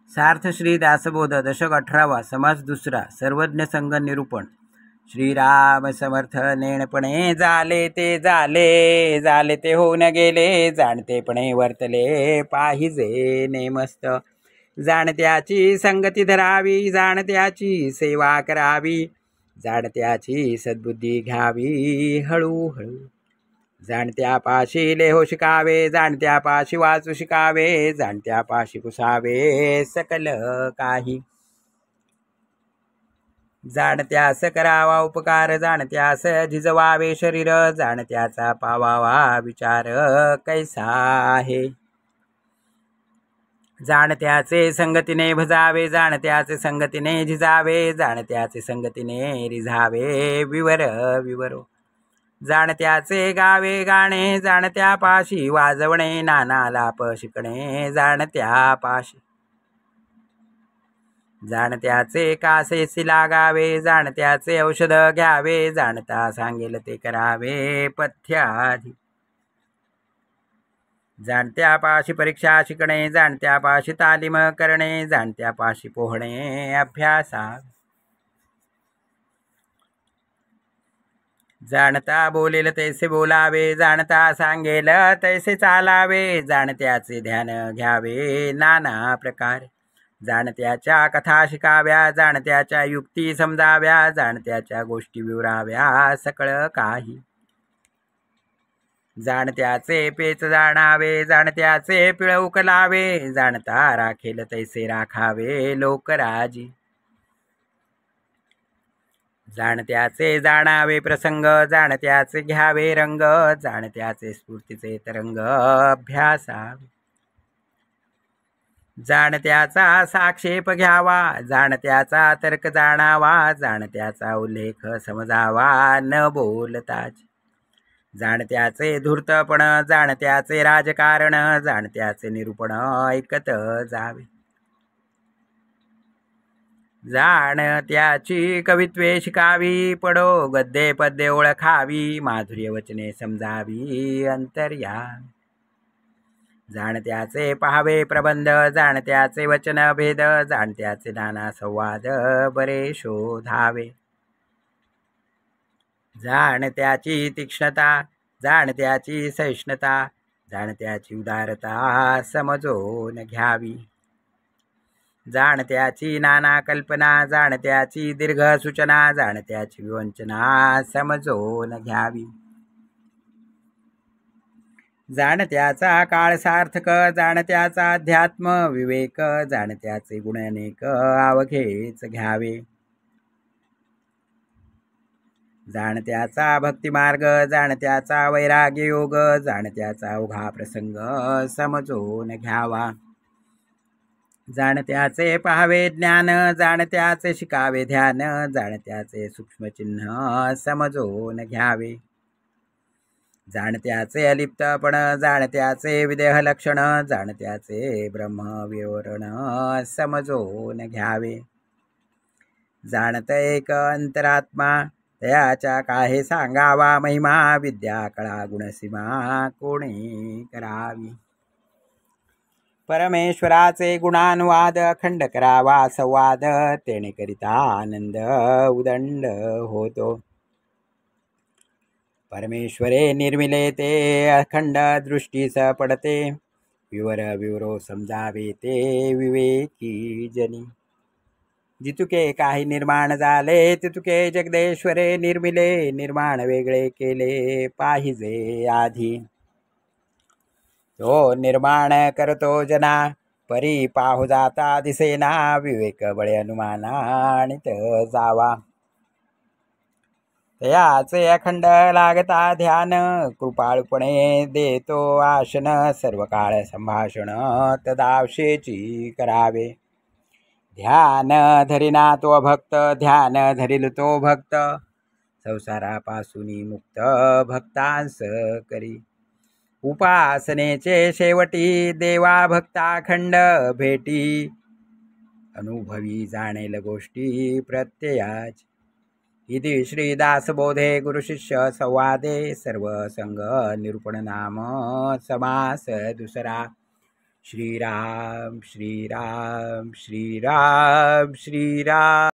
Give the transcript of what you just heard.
सार्थ श्री दासबोध दशक 18 समास दुसरा सर्वज्ञ संग निरूपण. श्रीराम समर्थ नेणपणे झाले ते झाले ते होऊन गेले, जाणतेपणे वर्तले पाहिजे नेमस्त. जाणत्याची संगती धरावी, जाणत्याची सेवा करावी, जाणत्याची सद्बुद्धी घ्यावी हळूहळू. जाणत्यापाशी लेहो शिकावे, जाणत्यापाशी वाचू शिकावे, जाणत्यापाशी पुसावे सकल काही. जाणत्यास करावा उपकार, जाणत्यास झिजवावे शरीर, जाणत्याचा पावावा विचार कैसा आहे. जाणत्याचे संगतीने भजावे, जाणत्याचे संगतीने झिजावे, जाणत्याचे संगतीने रिझावे विवर विवरो. जाणत्याचे गावे गाणे, जाणत्यापाशी वाजवणे, नाना लाप शिकणे जाणत्यापाशी. जाणत्याचे कासेसी लागावे, जाणत्याचे औषध घ्यावे, जाणता सांगेल ते करावे पथ्याधी. जाणत्यापाशी परीक्षा शिकणे, जाणत्यापाशी तालीम करणे, जाणत्यापाशी पोहणे अभ्यासा. जाणता बोलेल तैसे बोलावे, जाणता सांगेल तैसे चालावे, जाणत्याचे ध्यान घ्यावे नाना प्रकार. जाणत्याच्या कथा शिकाव्या, जाणत्याच्या युक्ती समजाव्या, जाणत्याच्या गोष्टी विवराव्या सकळ काही. जाणत्याचे पेच जाणावे, जाणत्याचे पिळ उकलावे, जाणता राखेल तैसे राखावे लोकराजी. जाणत्याचे जाणावे प्रसंग, जाणत्याचे घ्यावे रंग, जाणत्याचे स्फूर्तीचे तरंग अभ्यासावे. जाणत्याचा साक्षेप घ्यावा, जाणत्याचा तर्क जाणावा, जाणत्याचा उल्लेख समजावा न बोलताच. जाणत्याचे धूर्तपण, जाणत्याचे राजकारण, जाणत्याचे निरूपण ऐकत जावे. जाणत्याची कवित्वे शिकावी, पडो गद्ये पद्ये ओळखावी, माधुर्य वचने समजावी अंतर्यामी. जाणत्याचे पहावे प्रबंध, जाणत्याचे वचन भेद, जाणत्याचे नाना संवाद बरे शोधावे. जाणत्याची तीक्ष्णता, जाणत्याची सहिष्णुता, जाणत्याची उदारता समजून घ्यावी. जाणत्याची नाना कल्पना, जाणत्याची दीर्घ सूचना, जाणत्याची विवंचना समजून घ्यावी. जाणत्याचा काळ सार्थक, जाणत्याचा अध्यात्म विवेक, जाणत्याचे गुण अनेक अवघेच घ्यावे. जाणत्याचा भक्तिमार्ग, जाणत्याचा वैराग्य योग, जाणत्याचा अवघा प्रसंग समजून घ्यावा. जाणत्याचे पहावे ज्ञान, जाणत्याचे शिकावे ध्यान, जाणत्याचे सूक्ष्मचिन्ह समजून घ्यावे. जाणत्याचे अलिप्तपण, जाणत्याचे विदेह लक्षण, जाणत्याचे ब्रह्मविवरण समजून घ्यावे. जाणत एक अंतरात्मा, तयाच्या काहे सांगावा महिमा, विद्या कळा गुणसीमा कोणी करावी. परमेश्वराचे गुणानुवाद, अखंड करावा संवाद, तेणे करिता आनंद उदंड होतो. परमेश्वरे निर्मिले ते अखंड दृष्टीस पडते, विवर विवरो समजावे ते विवेकी जनी. जितुके काही निर्माण झाले, तितुके जगदेश्वरे निर्मिले, निर्माण वेगळे केले पाहिजे आधी. तो निर्माण करतो जना, परी पाहू जाता दिसेना, विवेक बळे अनुमाना आणित जावा. तयाचे अखंड लागता ध्यान, कृपाळपणे देतो आसन, सर्व काळ संभाषण तदावशेची करावे. ध्यान धरिना तो भक्त, ध्यान धरिल तो भक्त, संसारापासून मुक्त भक्तांस करी. उपासनेचे शेवटी, देवा भक्ताखंड भेटी, अनुभवी जाणेल गोष्टी प्रत्ययाच. इति श्री दासबोधे गुरुशिष्य संवादे सर्व संग निरूपण नाम समास दुसरा. श्रीराम श्रीराम श्रीराम श्रीराम.